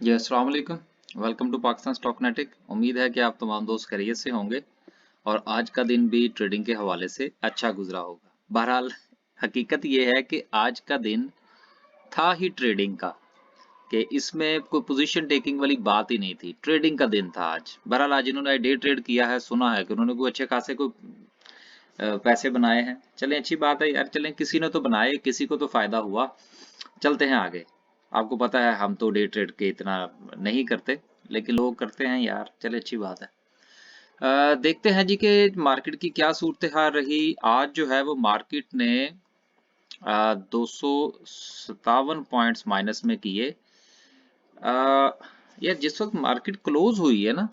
जी अस्सलाम वालेकुम। Welcome to Pakistan Stocknetic. उम्मीद है कि आप तमाम दोस्त खैरियत से होंगे और आज का दिन भी ट्रेडिंग के हवाले से अच्छा गुजरा होगा। बहरहाल हकीकत ये है कि आज का दिन था ही ट्रेडिंग का, कि इसमें कोई पोजीशन टेकिंग वाली बात ही नहीं थी। ट्रेडिंग का दिन था आज। बहरहाल आज इन्होंने डे ट्रेड किया है, सुना है कि उन्होंने कोई अच्छे खासे कोई पैसे बनाए हैं। चलें, अच्छी बात है यार। चलें, किसी ने तो बनाए, किसी को तो फायदा हुआ। चलते हैं आगे। आपको पता है हम तो डे ट्रेड के इतना नहीं करते, लेकिन लोग करते हैं यार। चले, अच्छी बात है। देखते हैं जी कि मार्केट की क्या सूरत हाल रही। आज जो है वो मार्केट ने 257 पॉइंट्स माइनस में किए। यार जिस वक्त मार्केट क्लोज हुई है ना,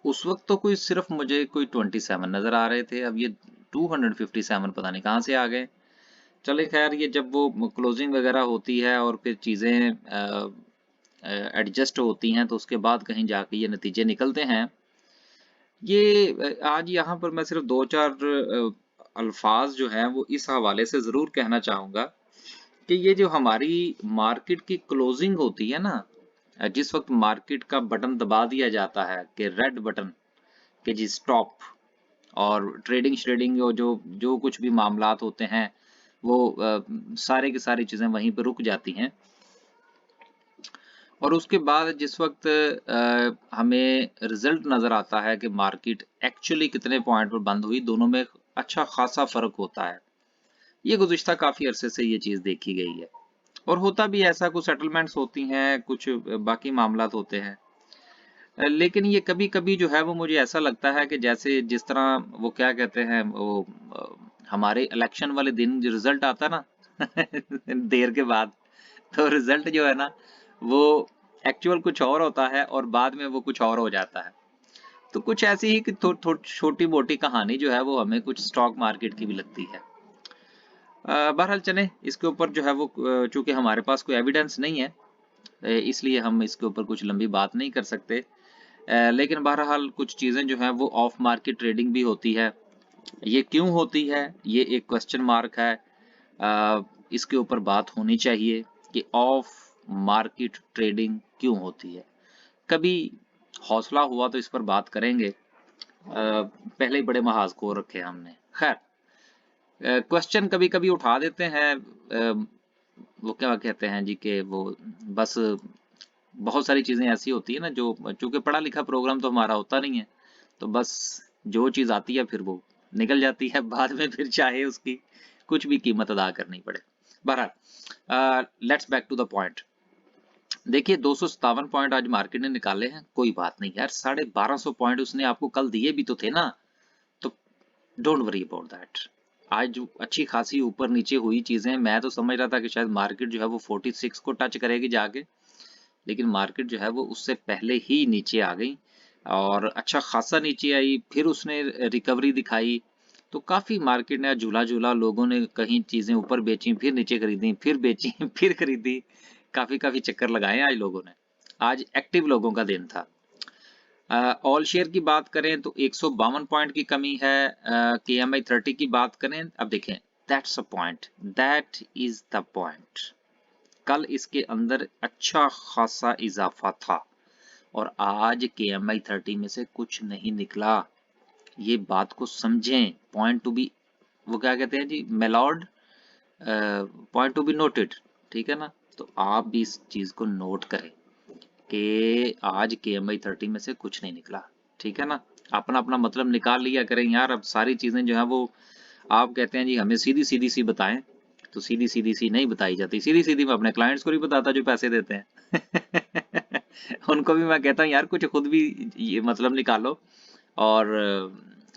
उस वक्त तो कोई सिर्फ मुझे कोई 27 नजर आ रहे थे। अब ये 257 पता नहीं कहाँ से आ गए। चले खैर, ये जब वो क्लोजिंग वगैरह होती है और फिर चीज़ें एडजस्ट होती हैं तो उसके बाद कहीं जाके ये नतीजे निकलते हैं। ये आज यहाँ पर मैं सिर्फ दो चार अल्फाज जो हैं वो इस हवाले से ज़रूर कहना चाहूँगा कि ये जो हमारी मार्केट की क्लोजिंग होती है ना, जिस वक्त मार्केट का बटन दबा दिया जाता है कि रेड बटन, कि जी स्टॉप, और ट्रेडिंग श्रेडिंग जो जो कुछ भी मामलात होते हैं वो सारे की सारी चीज़ें वहीं पर रुक जाती हैं। और उसके बाद जिस वक्त हमें रिजल्ट नज़र आता है कि मार्केट एक्चुअली कितने पॉइंट पर बंद हुई, दोनों में अच्छा खासा फ़र्क होता है। ये गुज़िश्ता काफ़ी अरसे से ये चीज़ देखी गई है और होता भी ऐसा, कुछ सेटलमेंट्स होती हैं, कुछ बाकी मामलात होते हैं। लेकिन ये कभी-कभी जो है वो मुझे ऐसा लगता है कि जैसे जिस तरह वो क्या कहते हैं वो हमारे इलेक्शन वाले दिन जो रिजल्ट आता है ना देर के बाद, तो रिजल्ट जो है ना वो एक्चुअल कुछ और होता है और बाद में वो कुछ और हो जाता है। तो कुछ ऐसी ही कि छोटी मोटी कहानी जो है वो हमें कुछ स्टॉक मार्केट की भी लगती है। बहरहाल चलें, इसके ऊपर जो है वो चूंकि हमारे पास कोई एविडेंस नहीं है, इसलिए हम इसके ऊपर कुछ लंबी बात नहीं कर सकते। लेकिन बहरहाल कुछ चीज़ें जो हैं वो ऑफ मार्केट ट्रेडिंग भी होती है। ये क्यों होती है, ये एक क्वेश्चन मार्क है। इसके ऊपर बात होनी चाहिए कि ऑफ मार्केट ट्रेडिंग क्यों होती है। कभी हौसला हुआ तो इस पर बात करेंगे। पहले ही बड़े महाज को रखे हमने। खैर, क्वेश्चन कभी कभी उठा देते हैं। वो क्या कहते हैं जी कि वो बस बहुत सारी चीज़ें ऐसी होती है ना, जो चूंकि पढ़ा लिखा प्रोग्राम तो हमारा होता नहीं है, तो बस जो चीज़ आती है फिर वो निकल जाती है बाद में, फिर चाहे उसकी कुछ भी कीमत अदा करनी पड़े। बहरहाल let's back to the point. देखिए, 257 पॉइंट आज मार्केट ने निकाले हैं, कोई बात नहीं यार। 1250 पॉइंट उसने आपको कल दिए भी तो थे ना, तो डोंट वरी अबाउट दैट। आज जो अच्छी खासी ऊपर नीचे हुई चीजें, मैं तो समझ रहा था कि शायद मार्केट जो है वो 46 को टच करेगी जाके, लेकिन मार्केट जो है वो उससे पहले ही नीचे आ गई और अच्छा खासा नीचे आई, फिर उसने रिकवरी दिखाई। तो काफी मार्केट ने झूला झूला, लोगों ने कहीं चीजें ऊपर बेची, फिर नीचे खरीदी, फिर बेची फिर खरीदी। काफी काफी चक्कर लगाए आज लोगों ने। आज एक्टिव लोगों का दिन था। ऑल शेयर की बात करें तो 152 पॉइंट की कमी है। KMI 30 की बात करें, अब देखें, that's a point, that is the point. कल इसके अंदर अच्छा खासा इजाफा था और आज KMI 30 में से कुछ नहीं निकला। ये बात को समझें। पॉइंट टू बी, वो क्या कहते हैं जी, मेलॉर्ड, पॉइंट टू बी नोटेड। ठीक है ना, तो आप भी इस चीज को नोट करें कि आज KMI 30 में से कुछ नहीं निकला। ठीक है ना, अपना अपना मतलब निकाल लिया करें यार। अब सारी चीजें जो है वो, आप कहते हैं जी हमें सीधी सीधी सी बताएं, तो सीधी सीधी सी नहीं बताई जाती। सीधी सीधी मैं अपने क्लाइंट्स को नहीं बताता जो पैसे देते हैं उनको भी मैं कहता हूँ यार कुछ खुद भी ये मतलब निकालो और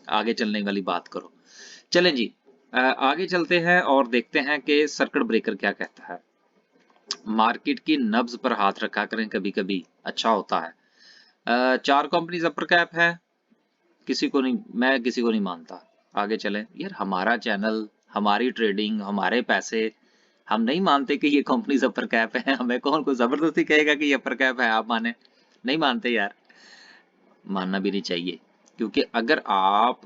आगे चलने वाली बात करो। चलें जी, आगे चलते हैं और देखते हैं कि सर्किट ब्रेकर क्या कहता है। मार्केट की नब्ज पर हाथ रखा करें, कभी कभी अच्छा होता है। चार कंपनीज अपर कैप है, किसी को नहीं, मैं किसी को नहीं मानता। आगे चलें यार, हमारा चैनल, हमारी ट्रेडिंग, हमारे पैसे, हम नहीं मानते कि ये कंपनीज अपर कैप है। हमें कौन कोई जबरदस्ती कहेगा कि ये अपर कैप है आप माने? नहीं मानते यार, मानना भी नहीं चाहिए। क्योंकि अगर आप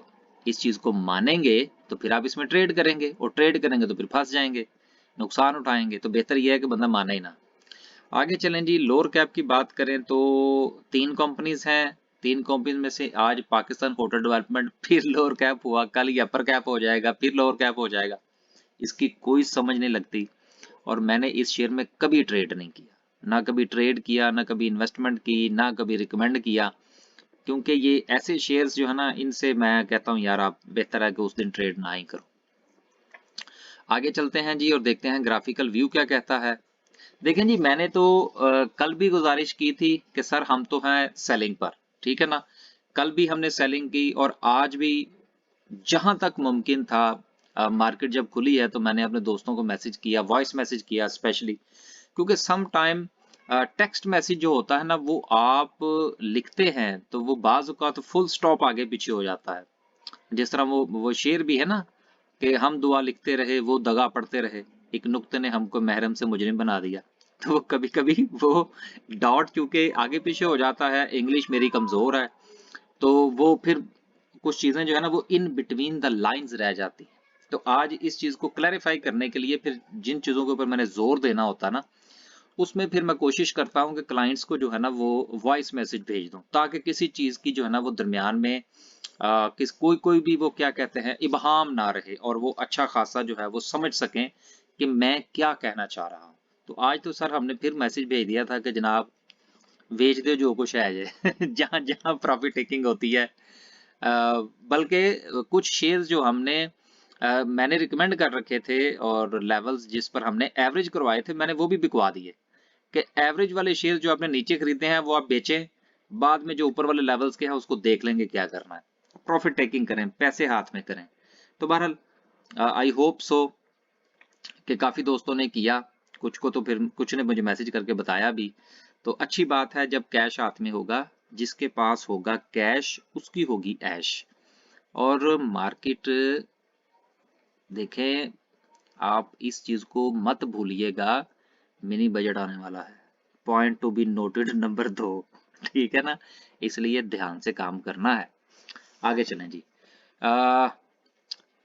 इस चीज को मानेंगे तो फिर आप इसमें ट्रेड करेंगे, और ट्रेड करेंगे तो फिर फंस जाएंगे, नुकसान उठाएंगे। तो बेहतर यह है कि बंदा माने ही ना। आगे चलें जी, लोअर कैप की बात करें तो 3 कंपनीज हैं। 3 कंपनीज में से आज पाकिस्तान होटल डेवलपमेंट फिर लोअर कैप हुआ, कल ये अपर कैप हो जाएगा, फिर लोअर कैप हो जाएगा। इसकी कोई समझ नहीं लगती और मैंने इस शेयर में कभी ट्रेड नहीं किया, ना कभी ट्रेड किया, ना कभी इन्वेस्टमेंट की, ना कभी रिकमेंड किया, क्योंकि ये ऐसे शेयर्स जो है ना, इनसे मैं कहता हूँ यार आप बेहतर है कि उस दिन ट्रेड ना ही करो। आगे चलते हैं जी और देखते हैं ग्राफिकल व्यू क्या कहता है। देखें जी, मैंने तो कल भी गुजारिश की थी कि सर हम तो हैं सेलिंग पर, ठीक है ना। कल भी हमने सेलिंग की और आज भी जहां तक मुमकिन था, मार्केट जब खुली है तो मैंने अपने दोस्तों को मैसेज किया, वॉइस मैसेज किया स्पेशली, क्योंकि सम टाइम टेक्स्ट मैसेज जो होता है ना, वो आप लिखते हैं तो वो बाज का तो फुल स्टॉप आगे पीछे हो जाता है। जिस तरह वो शेर भी है ना कि हम दुआ लिखते रहे वो दगा पढ़ते रहे, एक नुक्ते ने हमको महरम से मुजरिम बना दिया। तो वो कभी कभी वो डॉट चूंकि आगे पीछे हो जाता है, इंग्लिश मेरी कमजोर है, तो वो फिर कुछ चीजें जो है ना वो इन बिटवीन द लाइंस रह जाती हैं। तो आज इस चीज को क्लैरिफाई करने के लिए फिर जिन चीजों के ऊपर मैंने जोर देना होता ना, उसमें फिर मैं कोशिश करता हूं कि क्लाइंट्स को जो है ना वो वॉइस मैसेज भेज दूं, ताकि किसी चीज की जो है ना वो दरमियान में किस कोई कोई भी वो क्या कहते हैं इबहाम ना रहे और वो अच्छा खासा जो है वो समझ सकें कि मैं क्या कहना चाह रहा हूं। तो आज तो सर हमने फिर मैसेज भेज दिया था कि जनाब बेच दो जो कुछ है ये जहां जहां प्रॉफिट टेकिंग होती है। बल्कि कुछ शेयर्स जो मैंने रिकमेंड कर रखे थे और लेवल्स जिस पर हमने एवरेज करवाए थे, मैंने वो भी बिकवा दिए कि एवरेज वाले शेयर जो आपने नीचे खरीदे हैं वो आप बेचें, बाद में जो ऊपर वाले लेवल्स के हैं उसको देख लेंगे क्या करना है, प्रॉफिट टेकिंग करें, पैसे हाथ में करें। तो बहरहाल आई होप सो कि काफी दोस्तों ने किया, कुछ को तो फिर कुछ ने मुझे मैसेज करके बताया भी। तो अच्छी बात है, जब कैश हाथ में होगा, जिसके पास होगा कैश उसकी होगी ऐश। और मार्केट देखें, आप इस चीज को मत भूलिएगा, मिनी बजट आने वाला है, point to be noted number 2, ठीक है ना, इसलिए ध्यान से काम करना है। आगे चलें जी,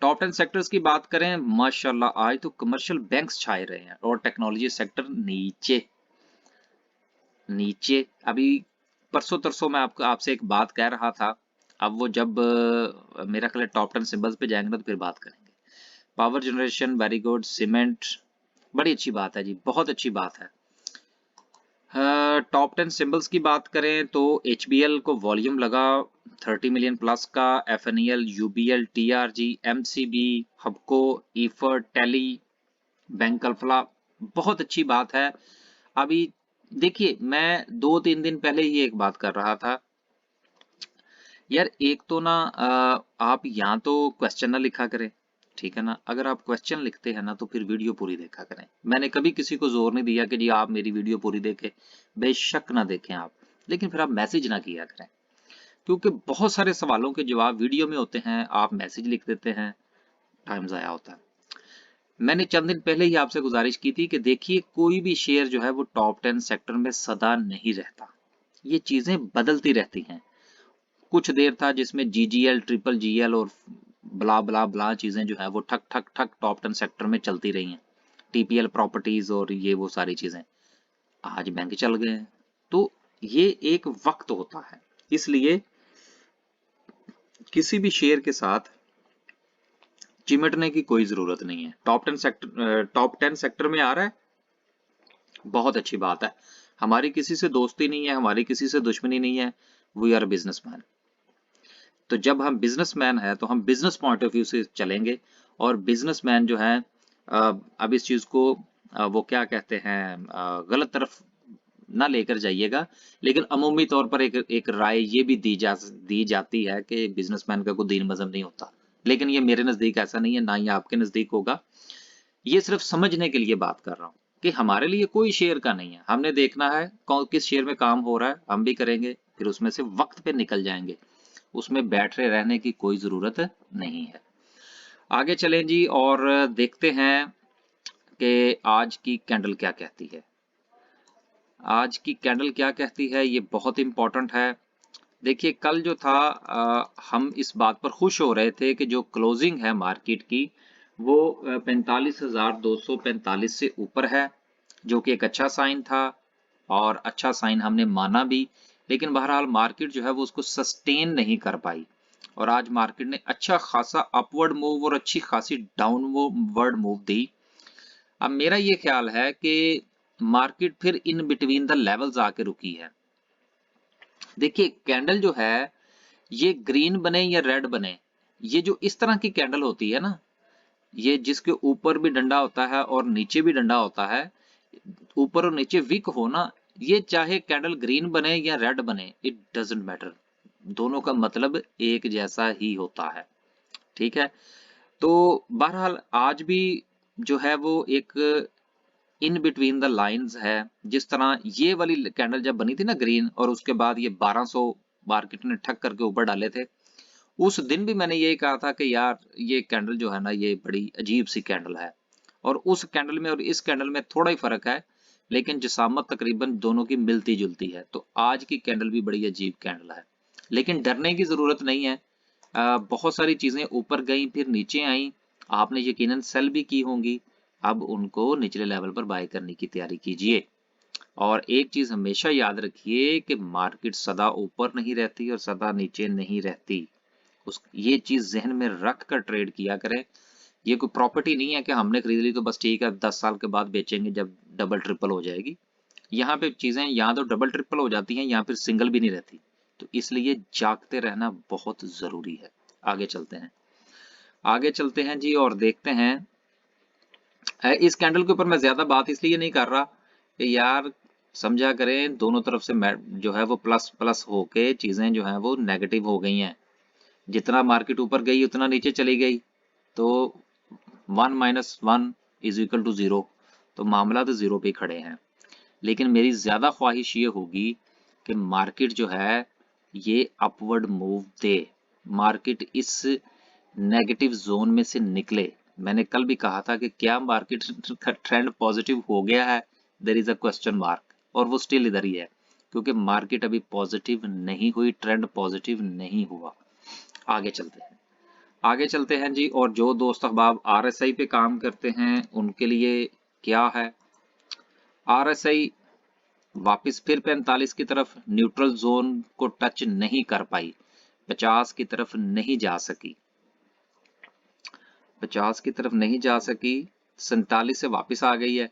टॉप 10 सेक्टर्स की बात करें, माशाल्लाह आज तो कमर्शियल बैंक्स छाए रहे हैं और टेक्नोलॉजी सेक्टर नीचे नीचे। अभी परसों तरसों मैं आपको आपसे एक बात कह रहा था, अब वो जब मेरा ख्याल टॉप 10 सिंबल्स पे जाएंगे ना तो फिर बात करेंगे। Power generation very good, cement बड़ी अच्छी बात है जी, बहुत अच्छी बात है। टॉप 10 सिंबल्स की बात करें तो HBL को वॉल्यूम लगा 30 मिलियन प्लस का, FNEL, UBL, TRG, MCB, हबको, ईफर, tele, bank Alfalah, बहुत अच्छी बात है। अभी देखिए, मैं 2-3 दिन पहले ही एक बात कर रहा था यार, एक तो ना आप यहाँ तो क्वेश्चन ना लिखा करें, ठीक है ना। अगर आप क्वेश्चन लिखते हैं ना तो फिर वीडियो पूरी देखा करें। मैंने कभी किसी को जोर नहीं दिया कि जी आप मेरी वीडियो पूरी देखें, बेशक ना देखें आप, लेकिन फिर आप मैसेज ना किया करें, क्योंकि बहुत सारे सवालों के जवाब वीडियो में होते हैं, आप मैसेज लिख देते हैं, टाइम ज़ाया होता है। मैंने चंद दिन पहले ही आपसे गुजारिश की थी कि देखिए, कोई भी शेयर जो है वो टॉप 10 सेक्टर में सदा नहीं रहता, ये चीजें बदलती रहती हैं। कुछ देर था जिसमें GGL, ट्रिपल GL और ब्ला ब्ला ब्ला चीजें जो है वो ठक ठक ठक टॉप 10 सेक्टर में चलती रही हैं, TPL प्रॉपर्टीज और ये वो सारी चीजें। आज बैंक चल गए हैं, तो ये एक वक्त होता है, इसलिए किसी भी शेयर के साथ चिमटने की कोई जरूरत नहीं है। टॉप 10 सेक्टर में आ रहा है, बहुत अच्छी बात है, हमारी किसी से दोस्ती नहीं है, हमारी किसी से दुश्मनी नहीं है, वी आर बिजनेसमैन। तो जब हम बिजनेसमैन है तो हम बिजनेस पॉइंट ऑफ व्यू से चलेंगे, और बिजनेसमैन जो है अब इस चीज को वो क्या कहते हैं गलत तरफ ना लेकर जाइएगा, लेकिन अमूमी तौर पर एक राय ये भी दी जाती है कि बिजनेसमैन का कोई दीन मजहब नहीं होता, लेकिन ये मेरे नजदीक ऐसा नहीं है, ना ही आपके नजदीक होगा। ये सिर्फ समझने के लिए बात कर रहा हूँ कि हमारे लिए कोई शेयर का नहीं है, हमने देखना है कौन किस शेयर में काम हो रहा है, हम भी करेंगे, फिर उसमें से वक्त पे निकल जाएंगे, उसमें बैठे रहने की कोई जरूरत नहीं है। आगे चलें जी और देखते हैं कि आज की कैंडल क्या कहती है। आज की कैंडल क्या कहती है, ये बहुत इंपॉर्टेंट है। देखिए, कल जो था हम इस बात पर खुश हो रहे थे कि जो क्लोजिंग है मार्केट की वो 45,245 से ऊपर है, जो कि एक अच्छा साइन था। और अच्छा साइन हमने माना भी, लेकिन बहरहाल मार्केट जो है वो उसको सस्टेन नहीं कर पाई और आज मार्केट ने अच्छा खासा अपवर्ड मूव और अच्छी खासी डाउनवर्ड मूव दी। अब मेरा ये ख्याल है कि मार्केट फिर इन बिटवीन द लेवल्स आके रुकी है। देखिए कैंडल जो है ये ग्रीन बने या रेड बने, ये जो इस तरह की कैंडल होती है ना, ये जिसके ऊपर भी डंडा होता है और नीचे भी डंडा होता है, ऊपर और नीचे विक हो ना, ये चाहे कैंडल ग्रीन बने या रेड बने, इट डजंट मैटर, दोनों का मतलब एक जैसा ही होता है। ठीक है, तो बहरहाल आज भी जो है वो एक इन बिटवीन द लाइंस है। जिस तरह ये वाली कैंडल जब बनी थी ना ग्रीन, और उसके बाद ये 1200 मार्केट ने ठक करके ऊपर डाले थे, उस दिन भी मैंने यही कहा था कि यार ये कैंडल जो है ना ये बड़ी अजीब सी कैंडल है, और उस कैंडल में और इस कैंडल में थोड़ा ही फर्क है, लेकिन जिसामत तकरीबन दोनों की मिलती जुलती है। तो आज की कैंडल भी बड़ी अजीब कैंडल है, लेकिन डरने की जरूरत नहीं है। बहुत सारी चीजें ऊपर गई फिर नीचे आई, आपने यकीनन सेल भी की होंगी, अब उनको निचले लेवल पर बाय करने की तैयारी कीजिए। और एक चीज हमेशा याद रखिए कि मार्केट सदा ऊपर नहीं रहती और सदा नीचे नहीं रहती, उस ये चीज जहन में रख कर ट्रेड किया करें। ये कोई प्रॉपर्टी नहीं है कि हमने खरीद ली तो बस ठीक है 10 साल के बाद बेचेंगे जब डबल ट्रिपल हो जाएगी। यहाँ पे चीजें यहाँ तो डबल ट्रिपल हो जाती हैं, यहाँ फिर सिंगल भी नहीं रहती। तो इसलिए जागते रहना बहुत जरूरी है। आगे चलते हैं, आगे चलते हैं जी और देखते हैं। इस कैंडल के ऊपर मैं ज्यादा बात इसलिए नहीं कर रहा कि यार समझा करें दोनों तरफ से जो है वो प्लस प्लस होके चीजें जो है वो नेगेटिव हो गई हैं। जितना मार्केट ऊपर गई उतना नीचे चली गई, तो 1 - 1 इज इक्वल टू 0, तो मामला तो 0 पे खड़े हैं। लेकिन मेरी ज्यादा ख्वाहिश ये होगी कि मार्केट जो है ये अपवर्ड मूव दे, मार्केट इस नेगेटिव जोन में से निकले। मैंने कल भी कहा था कि क्या मार्केट का ट्रेंड पॉजिटिव हो गया है, there is a question mark, और वो स्टिल इधर ही है, क्योंकि मार्केट अभी पॉजिटिव नहीं हुई, ट्रेंड पॉजिटिव नहीं हुआ। आगे चलते हैं, आगे चलते हैं जी। और जो दोस्त अहबाब आरएसआई पे काम करते हैं उनके लिए क्या है, आरएसआई वापस फिर 45 की तरफ न्यूट्रल जोन को टच नहीं कर पाई, 50 की तरफ नहीं जा सकी, 50 की तरफ नहीं जा सकी, 47 से वापस आ गई है।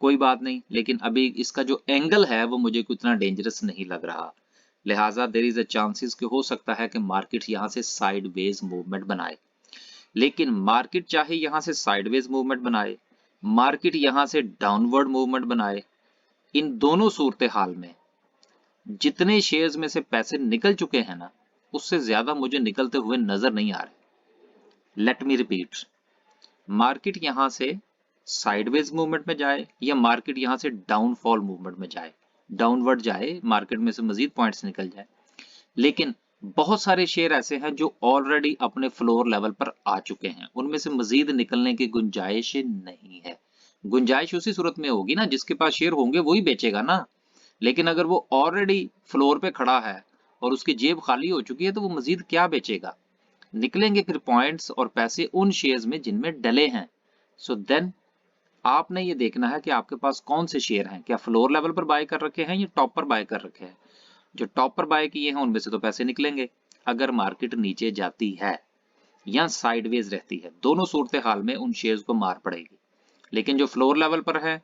कोई बात नहीं, लेकिन अभी इसका जो एंगल है वो मुझे कोई इतना डेंजरस नहीं लग रहा, लिहाजा देयर इज अ चांसेस कि हो सकता है कि मार्केट यहां से साइडवेज मूवमेंट बनाए। लेकिन मार्केट चाहे यहां से साइडवेज मूवमेंट बनाए, मार्केट यहां से डाउनवर्ड मूवमेंट बनाए, इन दोनों सूरत हाल में जितने शेयर्स में से पैसे निकल चुके हैं ना, उससे ज्यादा मुझे निकलते हुए नजर नहीं आ रहे। लेट मी रिपीट, मार्केट यहां से साइडवेज मूवमेंट में जाए या मार्केट यहां से डाउनफॉल मूवमेंट में जाए, डाउनवर्ड जाए, मार्केट में से मजीद पॉइंट्स निकल जाए, लेकिन बहुत सारे शेयर ऐसे हैं जो ऑलरेडी अपने फ्लोर लेवल पर आ चुके हैं, उनमें से मजीद निकलने की गुंजाइश नहीं है। गुंजाइश उसी सूरत में होगी ना, जिसके पास शेयर होंगे वही बेचेगा ना, लेकिन अगर वो ऑलरेडी फ्लोर पे खड़ा है और उसकी जेब खाली हो चुकी है तो वो मजीद क्या बेचेगा। निकलेंगे फिर पॉइंट्स और पैसे उन शेयर्स में जिनमें डले हैं। सो देन आपने ये देखना है कि आपके पास कौन से शेयर हैं, क्या फ्लोर लेवल पर बाय कर रखे हैं या टॉप पर बाय कर रखे हैं। जो टॉप पर बाय किए हैं उनमें से तो पैसे निकलेंगे। अगर मार्केट नीचे जाती है या साइडवेज रहती है, दोनों सूरत हाल में उन शेयर्स को मार पड़ेगी। लेकिन जो फ्लोर लेवल पर है,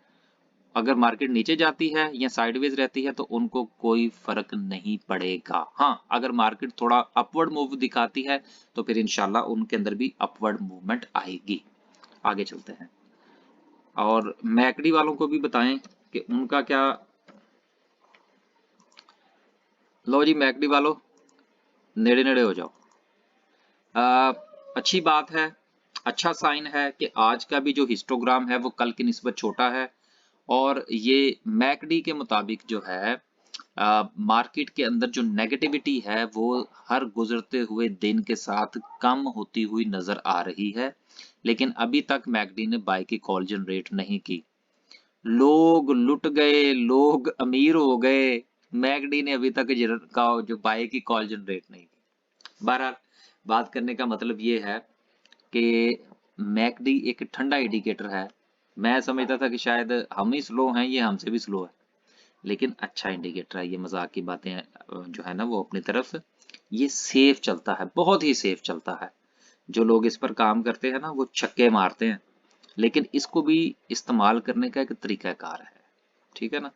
अगर मार्केट नीचे जाती है या साइडवेज रहती है तो उनको कोई फर्क नहीं पड़ेगा। हाँ, अगर मार्केट थोड़ा अपवर्ड मूव दिखाती है तो फिर इंशाल्लाह उनके अंदर भी अपवर्ड मूवमेंट आएगी। आगे चलते हैं और मैकडी वालों को भी बताएं कि उनका क्या। लो जी मैकडी वालों, नेड़े नेड़े हो जाओ। अच्छी बात है, अच्छा साइन है कि आज का भी जो हिस्टोग्राम है वो कल की निस्बत छोटा है, और ये मैकडी के मुताबिक जो है मार्केट के अंदर जो नेगेटिविटी है वो हर गुजरते हुए दिन के साथ कम होती हुई नजर आ रही है, लेकिन अभी तक मैकडी ने बाय की कॉल जनरेट नहीं की। लोग लुट गए, लोग अमीर हो गए, मैकडी ने अभी तक का जो बाय की कॉल जनरेट नहीं की। बहरहाल बात करने का मतलब ये है कि मैकडी एक ठंडा इंडिकेटर है। मैं समझता था कि शायद हम ही स्लो हैं, ये हमसे भी स्लो है, लेकिन अच्छा इंडिकेटर है, ये मजाक की बातें जो है ना वो अपनी तरफ, ये सेफ चलता है, बहुत ही सेफ चलता है। जो लोग इस पर काम करते हैं ना वो छक्के मारते हैं, लेकिन इसको भी इस्तेमाल करने का एक तरीकाकार है, ठीक है ना।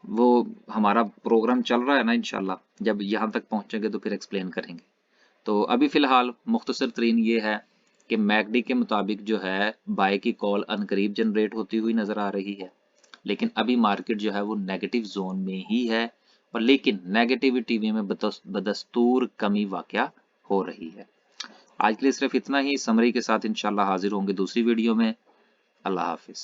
वो हमारा प्रोग्राम चल रहा है ना, इंशाल्लाह जब यहाँ तक पहुंचेंगे तो फिर एक्सप्लेन करेंगे। तो अभी फिलहाल मुख्तसर तरीन ये है कि मैकडी के मुताबिक जो है बाय की कॉल अनकरीब जनरेट होती हुई नजर आ रही है, लेकिन अभी मार्केट जो है वो नेगेटिव जोन में ही है, और लेकिन नेगेटिविटी में बदस्तूर कमी वाकया हो रही है। आज के लिए सिर्फ इतना ही। समरी के साथ इंशाल्लाह हाजिर होंगे दूसरी वीडियो में। अल्लाह हाफिज।